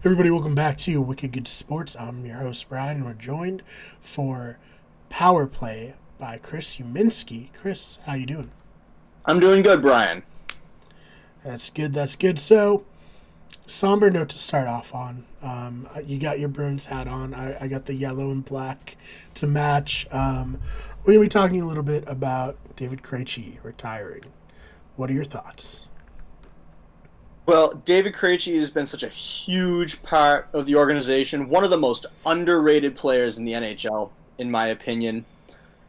Everybody, welcome back to Wicked Good Sports. I'm your host, Brian, and we're joined for Power Play by Chris Uminski. Chris, how you doing? I'm doing good, Brian. That's good, that's good. So, somber note to start off on. You got your Bruins hat on. I got the yellow and black to match. We're going to be talking a little bit about David Krejci retiring. What are your thoughts? Well, David Krejci has been such a huge part of the organization, one of the most underrated players in the NHL, in my opinion.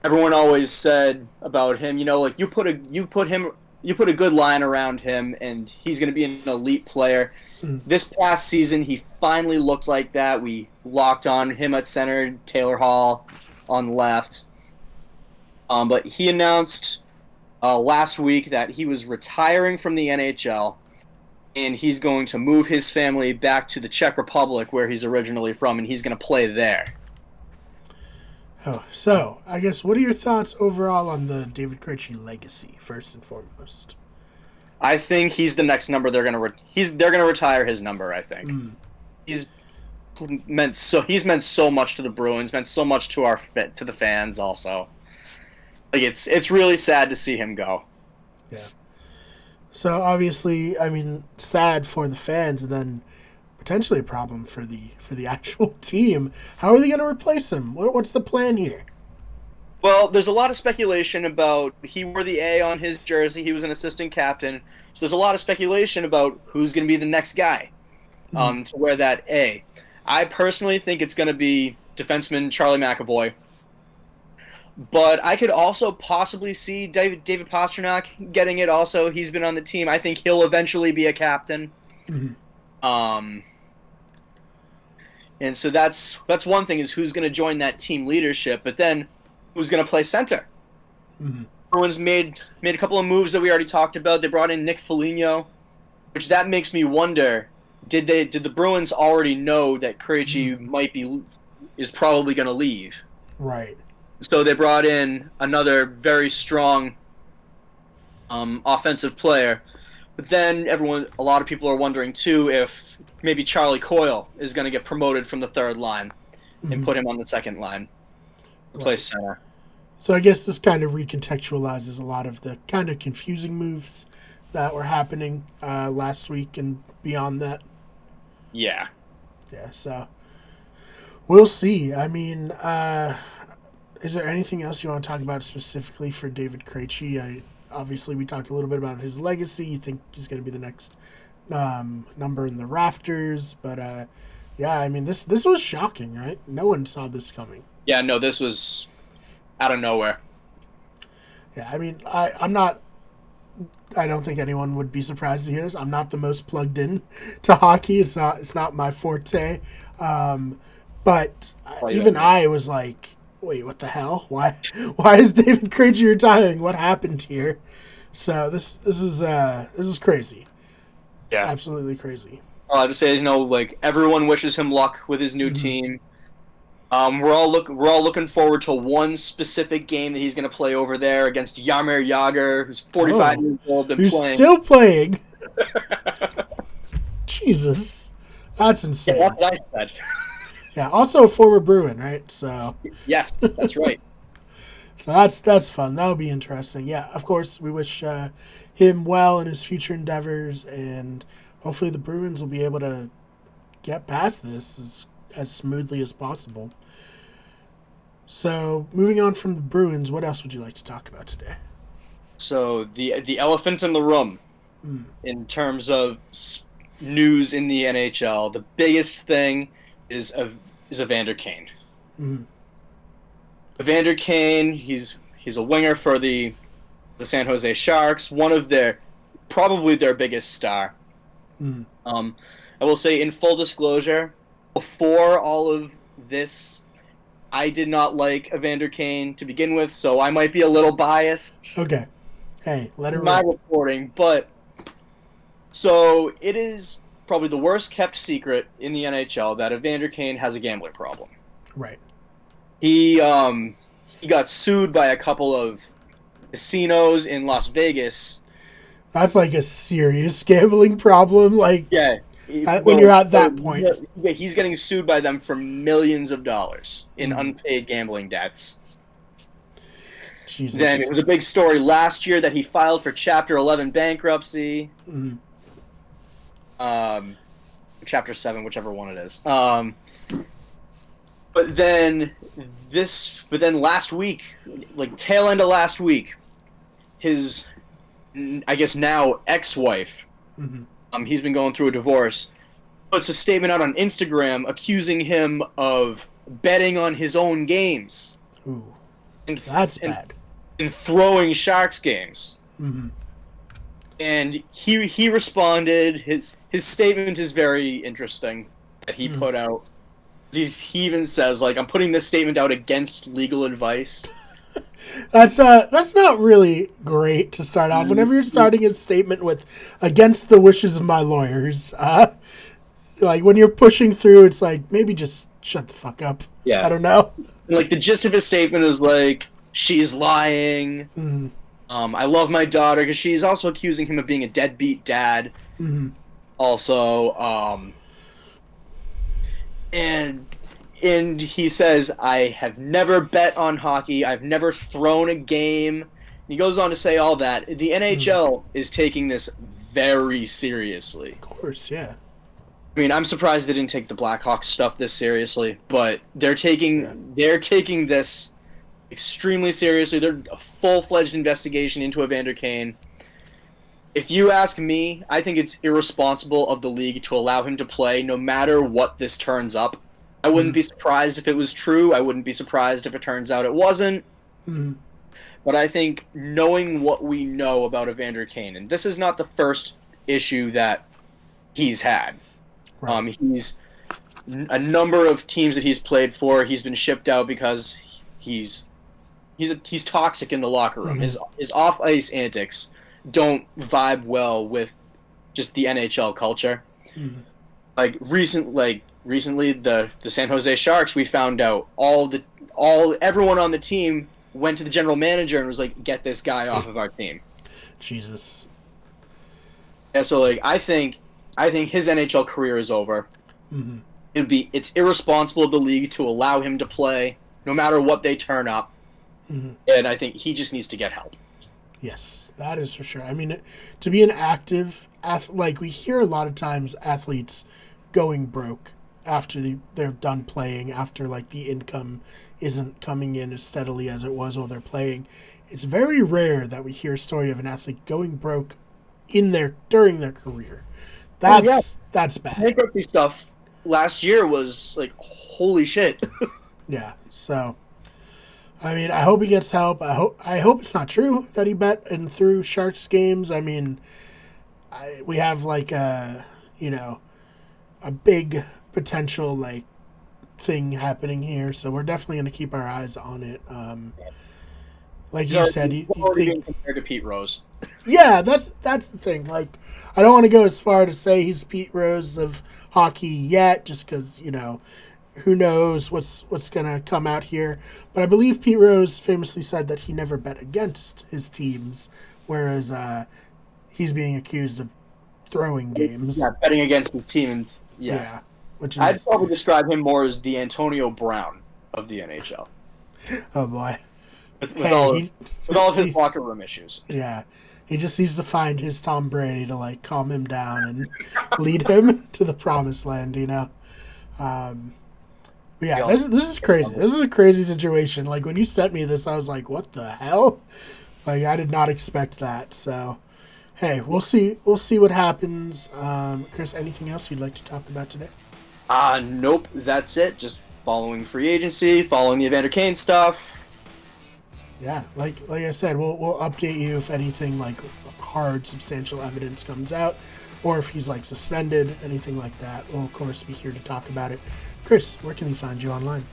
Everyone always said about him, like you put a good line around him, and he's going to be an elite player. Mm. This past season, he finally looked like that. We locked on him at center, Taylor Hall on left. But he announced last week that he was retiring from the NHL. And he's going to move his family back to the Czech Republic, where he's originally from, and he's going to play there. Oh, so I guess what are your thoughts overall on the David Krejci legacy, first and foremost? I think he's the next number they're going to retire his number. I think he's meant so much to the Bruins, meant so much to the fans also. Like it's really sad to see him go. Yeah. So obviously, I mean, sad for the fans, and then potentially a problem for the actual team. How are they going to replace him? What's the plan here? Well, there's a lot of speculation about he wore the A on his jersey. He was an assistant captain, so there's a lot of speculation about who's going to be the next guy to wear that A. I personally think it's going to be defenseman Charlie McAvoy. But I could also possibly see David Pastrnak getting it also. He's been on the team. I think he'll eventually be a captain. Mm-hmm. And so that's one thing, is who's going to join that team leadership. But then who's going to play center? Mm-hmm. Bruins made a couple of moves that we already talked about. They brought in Nick Foligno, which that makes me wonder, did the Bruins already know that Krejci is probably going to leave? Right. So they brought in another very strong offensive player. But then a lot of people are wondering too if maybe Charlie Coyle is going to get promoted from the third line and put him on the second line, replace center. So I guess this kind of recontextualizes a lot of the kind of confusing moves that were happening last week and beyond that. Yeah. Yeah, so we'll see. I mean, is there anything else you want to talk about specifically for David Krejci? Obviously, we talked a little bit about his legacy. You think he's going to be the next number in the rafters. But, yeah, I mean, this was shocking, right? No one saw this coming. Yeah, no, this was out of nowhere. Yeah, I mean, I'm not – I don't think anyone would be surprised to hear this. I'm not the most plugged in to hockey. It's not my forte. But even I was like – wait, what the hell? Why is David Krejci retiring? What happened here? So this is crazy. Yeah, absolutely crazy. All I have to say is, like, everyone wishes him luck with his new team. We're all looking forward to one specific game that he's going to play over there against Jaromir Jagr, who's 45 years old, who's still playing. Jesus, that's insane. Yeah, that's what I said. Yeah, also a former Bruin, right? So yes, that's right. So that's fun. That'll be interesting. Yeah, of course, we wish him well in his future endeavors, and hopefully the Bruins will be able to get past this as smoothly as possible. So, moving on from the Bruins, what else would you like to talk about today? So the elephant in the room, in terms of news in the NHL, the biggest thing is Evander Kane. Mm-hmm. Evander Kane, he's a winger for the San Jose Sharks, probably their biggest star. Mm-hmm. I will say, in full disclosure, before all of this, I did not like Evander Kane to begin with, so I might be a little biased. Okay. Hey, let it in my reporting, but so it is probably the worst kept secret in the NHL that Evander Kane has a gambling problem. Right. He got sued by a couple of casinos in Las Vegas. That's like a serious gambling problem. Like, Yeah. when you're at that point. Yeah, he's getting sued by them for millions of dollars in unpaid gambling debts. Jesus. Then it was a big story last year that he filed for Chapter 11 bankruptcy. Chapter 7, whichever one it is. But then last week, like tail end of last week, his, I guess now ex-wife, he's been going through a divorce, puts a statement out on Instagram accusing him of betting on his own games. Ooh, that's bad. And throwing Sharks games. And he responded. His statement is very interesting that he put out. He even says, like, I'm putting this statement out against legal advice. That's not really great to start off. Whenever you're starting a statement with against the wishes of my lawyers, like when you're pushing through, it's like maybe just shut the fuck up. Yeah, I don't know. And, like, the gist of his statement is like, she's lying. I love my daughter, because she's also accusing him of being a deadbeat dad. Also, and he says, I have never bet on hockey. I've never thrown a game. He goes on to say all that. The NHL is taking this very seriously. Of course, yeah. I mean, I'm surprised they didn't take the Blackhawks stuff this seriously, but they're taking this extremely seriously. They're a full-fledged investigation into Evander Kane. If you ask me, I think it's irresponsible of the league to allow him to play no matter what this turns up. I wouldn't be surprised if it was true. I wouldn't be surprised if it turns out it wasn't. But I think knowing what we know about Evander Kane, and this is not the first issue that he's had. Right. He's a number of teams that he's played for, he's been shipped out because he's toxic in the locker room. His off-ice antics don't vibe well with just the NHL culture. Like recently the San Jose Sharks, we found out everyone on the team went to the general manager and was like, get this guy off of our team. Jesus. Yeah, so like I think his NHL career is over. It's irresponsible of the league to allow him to play no matter what they turn up. And I think he just needs to get help. Yes, that is for sure. I mean, to be an active like we hear a lot of times athletes going broke after they're done playing, after like the income isn't coming in as steadily as it was while they're playing. It's very rare that we hear a story of an athlete going broke during their career. That's bad. Bankruptcy stuff last year was like, holy shit. Yeah, so I mean, I hope he gets help. I hope it's not true that he bet and threw Sharks games. I mean, we have like a big potential like thing happening here, so we're definitely going to keep our eyes on it. Like you said, you think compared to Pete Rose. Yeah, that's the thing. Like, I don't want to go as far to say he's Pete Rose of hockey yet, just because who knows what's gonna come out here. But I believe Pete Rose famously said that he never bet against his teams, whereas he's being accused of throwing games. Yeah, betting against his team. Yeah. Which is, I'd probably describe him more as the Antonio Brown of the NHL. Oh boy. With all of his locker room issues. Yeah. He just needs to find his Tom Brady to like calm him down and lead him to the promised land, Yeah, this is crazy. This is a crazy situation. Like when you sent me this, I was like, "What the hell?" Like I did not expect that. So, hey, we'll see. We'll see what happens. Chris, anything else you'd like to talk about today? Nope. That's it. Just following free agency, following the Evander Kane stuff. Yeah, like I said, we'll update you if anything like hard, substantial evidence comes out, or if he's like suspended, anything like that. We'll of course be here to talk about it. Chris, where can they find you online?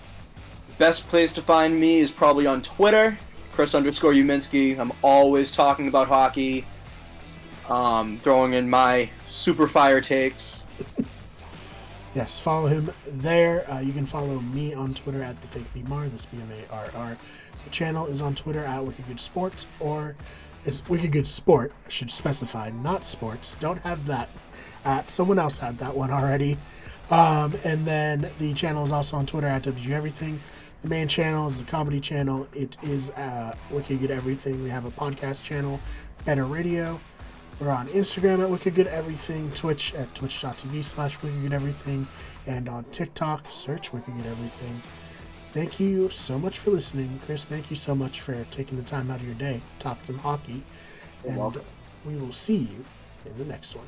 Best place to find me is probably on Twitter, Chris_Uminski. I'm always talking about hockey, throwing in my super fire takes. Yes, follow him there. You can follow me on Twitter at TheFakeBMar, this BMARR. The channel is on Twitter at Wicked Sports, or it's Wicked Sport. I should specify, not sports. Don't have that Someone else had that one already. And then the channel is also on Twitter at WG Everything. The main channel is the comedy channel. It is Wicked Good Everything. We have a podcast channel, Better Radio. We're on Instagram at Wicked Good Everything, Twitch at twitch.tv/Wicked Good Everything, and on TikTok, search Wicked Good Everything. Thank you so much for listening. Chris, thank you so much for taking the time out of your day to talk some hockey. And we will see you in the next one.